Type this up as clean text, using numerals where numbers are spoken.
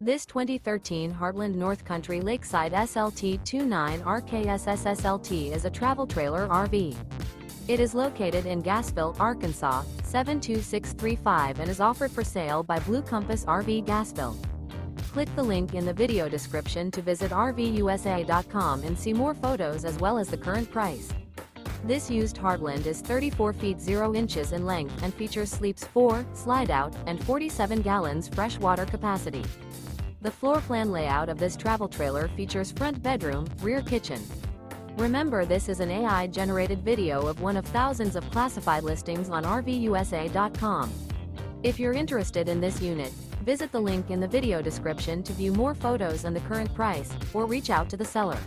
This 2013 Heartland North Country Lakeside SLT-29 RKSSSLT is a travel trailer RV. It is located in Gassville, Arkansas, 72635 and is offered for sale by Blue Compass RV Gassville. Click the link in the video description to visit RVUSA.com and see more photos as well as the current price. This used Heartland is 34 feet 0 inches in length and features sleeps 4, slide-out, and 47 gallons fresh water capacity. The floor plan layout of this travel trailer features front bedroom, rear kitchen. Remember, this is an AI-generated video of one of thousands of classified listings on RVUSA.com. If you're interested in this unit, visit the link in the video description to view more photos and the current price, or reach out to the seller.